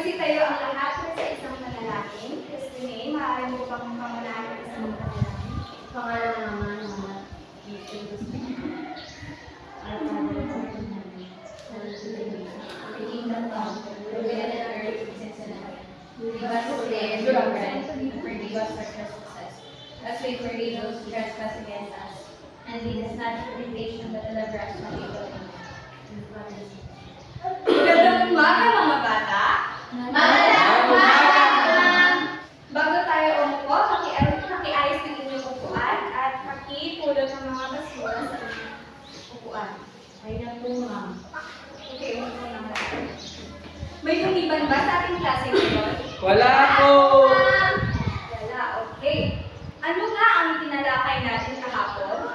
Magsitayo ang lahat para sa isang panalangin. Christine, maaari mo bang pamulaan ang isang panalangin? Pangalan naman ng mga Kingdom come, will be on earth as it is in heaven. Give us today our bread, and forgive us our trespasses, as we forgive those who trespass against us. And lead us not into temptation, but deliver us from evil. Amen. Magandang umaga mga bata! Magandang umaga! Bago tayo umupo, pakiayos ng inyong upuan at pakipulot ng mga basura sa inyong upuan. Ay na po, ma'am. Okay, umupo naman. May lumiban ba sa ating klase ngayon? Wala po! Wala, okay. Ano nga ang tinalakay natin kahapon?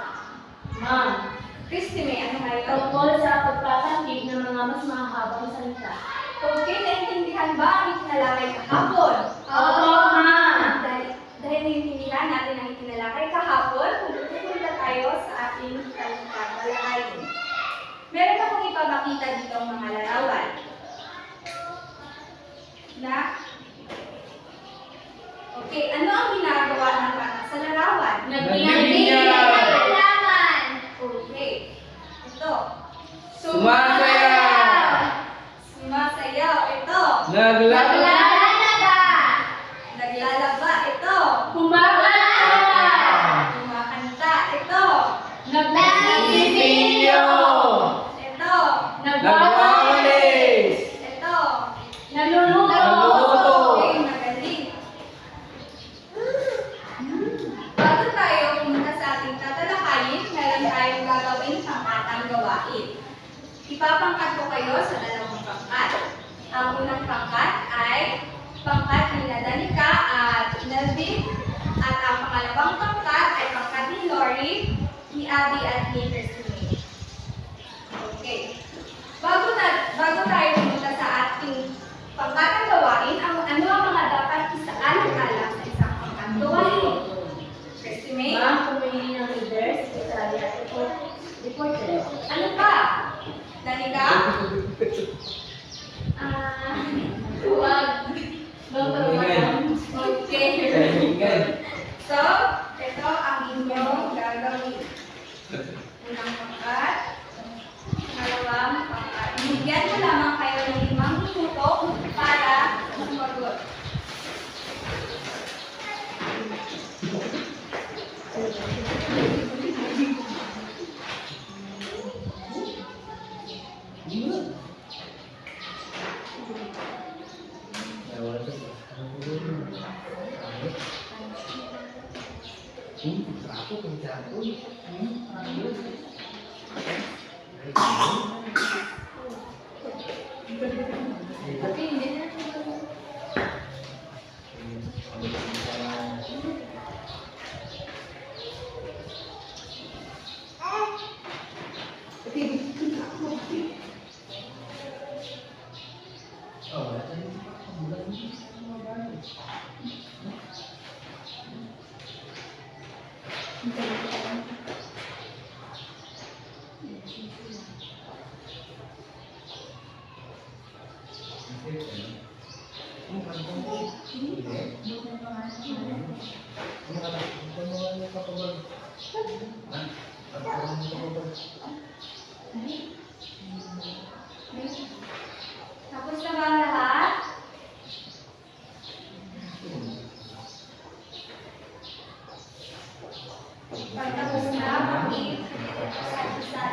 Ma'am, Christine, ano nga yun? tungkol sa pagtatangkig ng mga mas mahabang salita. Okay, naintindihan ba ang itinalakay kahapon? Opo, ma'am. Dahil naintindihan natin ang itinalakay kahapon, pupunta tayo sa ating talakayin. Meron akong ipapakita dito ang mga larawan. Okay, ano ang ginagawa ng bata sa larawan? Nagbibigay! Okay. Ito. Sumasayaw! Sumasayaw. Ito. Naglalaba! Naglalaba. Ito. Kumakanta! Kumakanta. Ito. Nagsisisiyo! Ito. Nagwawalis! Ito. Naluluto! Okay, magaling. Bago tayo pumunta sa ating tatalakayin, meron tayong gagawin pangkatang gawain. Ipapangkat ko kayo sa dalawang pangkat. Ang unang pangkat ay pangkat ni Danica at Nelvin. At ang pangalawang pangkat ay pangkat ni Lori, ni Abby at ni Christine. Okay. Bago tayo pumunta sa ating pangkatang gawain, ano ang mga dapat isaalang-alang sa isang pangkatang gawain? Christine? Ma'am, pumili ng leaders, sekretary at reporter. Ano pa? Danica? Huwag. Bang Okay. Kaibigan. So, ito ang inyong gagawin. Unang pangkat, pangalawang pangkat. Bigyan ko lamang kayo ng 5 minuto para sumagot. Tapos na ba ang lahat? Pagtapos na, pakita.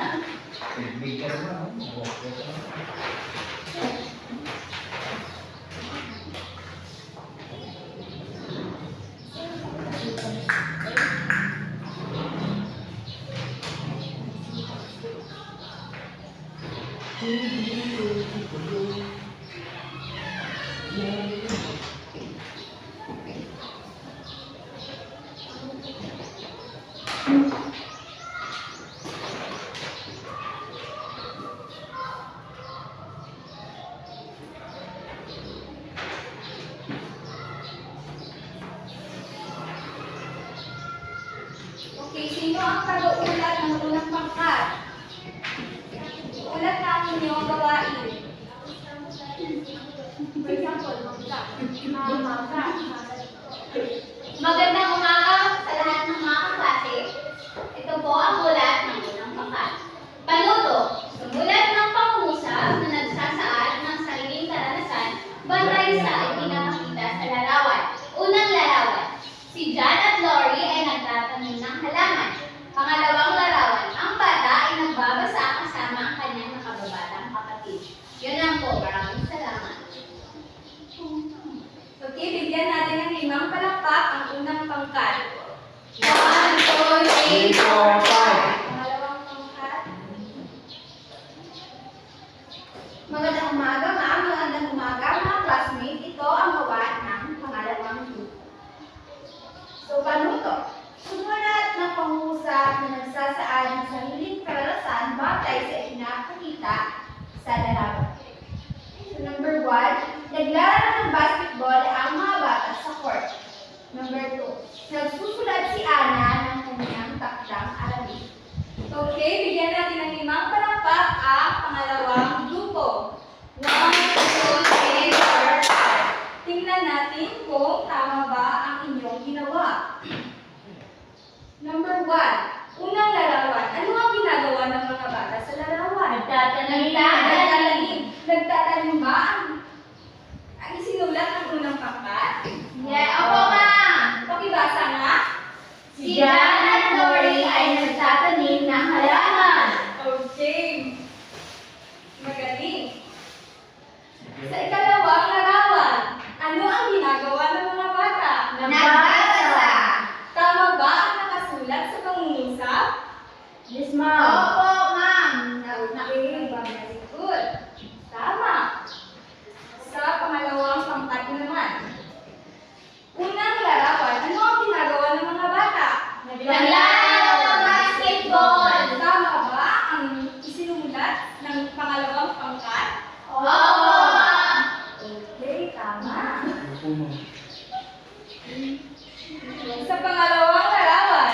Okay, sino ang taga-ulat ng unang pangkat? Ulat na ang inyong gawain. For example, Magandang umaga sa lahat ng mga kaklase. Ito po ang ulat ng unang pangkat. Panuto, sumulat ng pangungusap na nagsasaad ng sariling karanasan batay sa ipinapakita sa larawan. Unang larawan, si John at Lori ay nagtatanim ng halaman. Pangalawang larawan, ang bata ay nagbabasa kasama ang kanyang nakababatang kapatid. Yun lang po, maraming salamat. Okay, bigyan natin ng 5 palakpak ang unang pangkat. 1, 2, 3, 4, 5. Pangalawang pangkat. Magandang umaga, ma'am. Magandang umaga, mga classmates. Ito ang gawa ng pangalawang group. So, panuto. Sumulat ng pangungusap na nagsasaad ng sariling karanasan batay sa ipinapakita sa larawan. So, number 1, naglalaro ng basketball ang mga bata sa court. Number 2, nagsusulat si Ana ng kanyang takdang aralin. Okay, bigyan natin ng 5 palakpak ang pangalawang grupo. 1, 2, 3, 4, 5. Tingnan natin kung tama ba ang inyong ginawa. Number 1, unang larawan. Ano ang ginagawa ng mga bata sa larawan? Nagtatanim. Nagtatanim ba ang isinulat ng unang pangkat? Yeah, opo, ma'am. Pakibasa nga. Si John at Lori ay nagtatanim ng halaman. Okay. Magaling. Sa ikalawang larawan, ano ang ginagawa ng mga bata? Nagbabasa. Tama ba ang nakasulat sa pangungusap? Yes, ma'am. Opo, ma'am. Okay, very good. Tama. Sa pangalawang pangkat naman. Unang larawan, ano ang ginagawa ng mga bata? Naglalaro ng basketball. Tama ba ang isinulat ng pangalawang pangkat? Opo, ma'am. Okay, tama. Sa pangalawang larawan,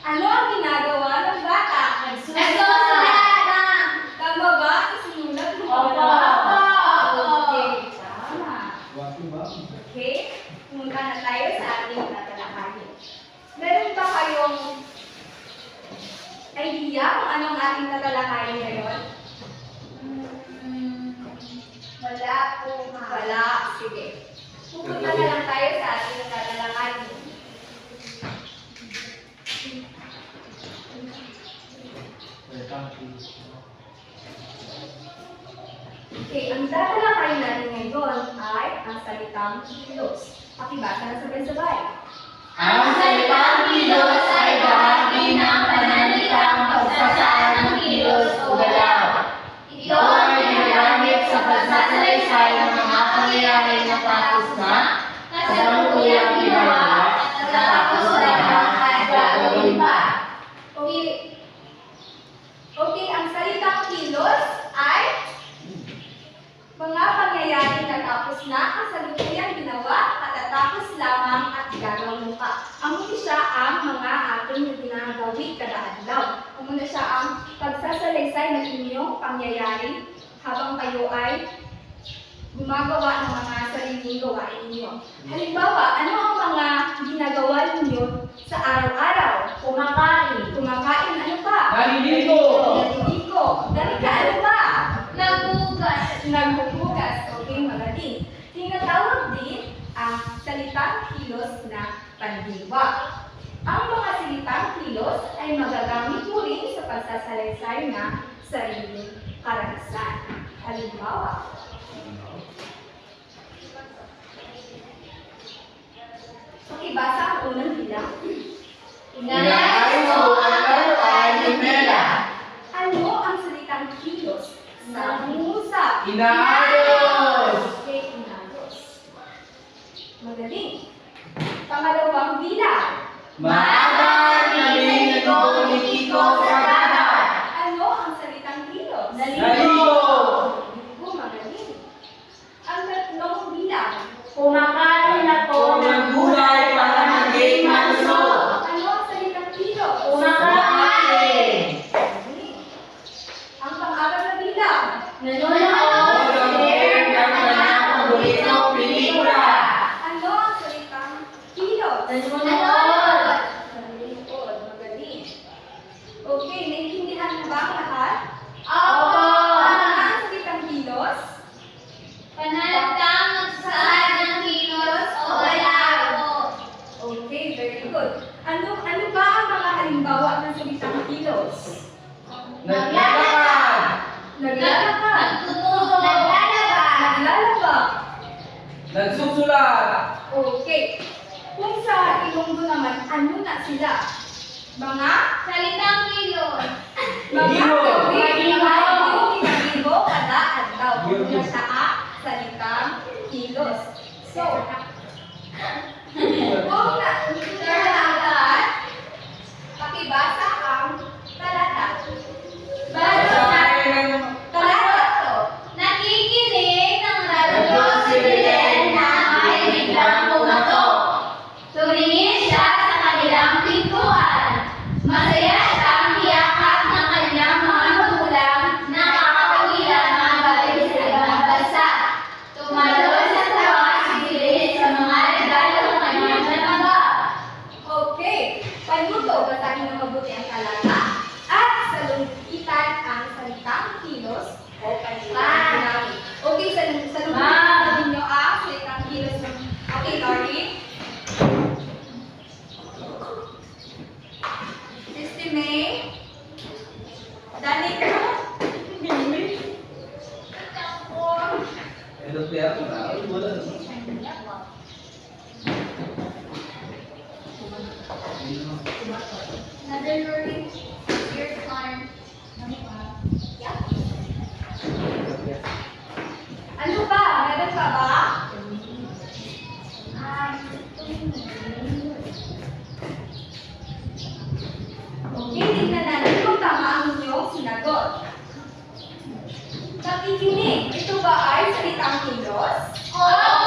ano ang ginagawa ng bata? Nagsusulat, ma'am. Tama ba ang isinulat ng Opo, pangalawang opo. Okay, tama. Okay, pumunta na tayo sa ating tatalakayin. Meron ba kayong idea kung anong ating tatalakayin ngayon? Wala po, ma'am. Wala. Sige. Pupunta na lang tayo sa ating tatalakayin. Okay, ang tatalakayin natin ngayon ay ang salitang kilos. Pakibasa na sabay-sabay. Ang salitang kilos ay bahagi ng pananalitang pagsasaad ng kilos o galaw. Ito ay ginagamit sa pagsasalaysay ng mga pangyayari na tapos na, kasalukuyang ginawa, at tapos na at gagawin pa. Okay, ang salitang kilos ay mga pangyayari na tapos na, kasalukuyang ginawa, katatapos lamang at gagawin pa. Ang isa ang mga ating ginagawi kada adlaw. Ang una siya ang pagsasalaysay ng inyong pangyayari habang kayo ay gumagawa ng mga sariling gawain ninyo. Halimbawa, ano ang mga ginagawa ninyo sa araw-araw? Kumakain. Kumakain, ano pa? Naliligo. Naliligo. Dali ka, ano pa? Nagbugas. Naghuhugas. Okay, magaling. Tinatawag din ang salitang kilos na pandiwa. Ang mga salitang kilos ay magagamit mo rin sa pagsasalaysay na sariling karanasan. Halimbawa, pakibasa ang unang bilang. Inayos o ang laruan ni Mela. Ano ang salitang kilos sa pangungusap? Inayos. Okay, inayos. Magaling. Pangalawang bilang. Maaga naging nito ni Kiko sa dagat. Ano ang salitang kilos? Naligo. Naligo, magaling. Ang tatlong bilang. Kumakain na po Ng gulay para maging malusog. Ano ang salitang kilos? Kumakain. Magaling. Ang pang-apat na bilang. Nanonood. Ang ng kanyang paboritong pelikula. Nagsusulat. Okay. Kung sa Ilonggo naman, ano na sila? Mga Salitang kilos. Libo. Libo kada adlaw. Kung na sa salitang kilos. So, kung na pakibasa ang talata. Talata to. Nakikinig ng radyo si Belen na ay biglang bumato. Tumingin siya sa kanilang pintuan. Masaya siyang iyakat ng kanyang mga magulang na kakakawilan mga galing sa ibang bansa. Tumalon sa tawa si Belen sa mga regalong kanyang natanggap. Okay. Panuto, basahin ng mabuti ang talata. At salungitan ang salitang kilos o panitang. Okay, salungitan ninyo ang salitang kilos. Okay, Lori. Sister May. Danica. Another Lori, your turn. Ano ba? Meron ka ba? Okay, tignan natin kung tama ang inyong sinagot. Nakikinig. Ito ba ay salitang kilos? Oo!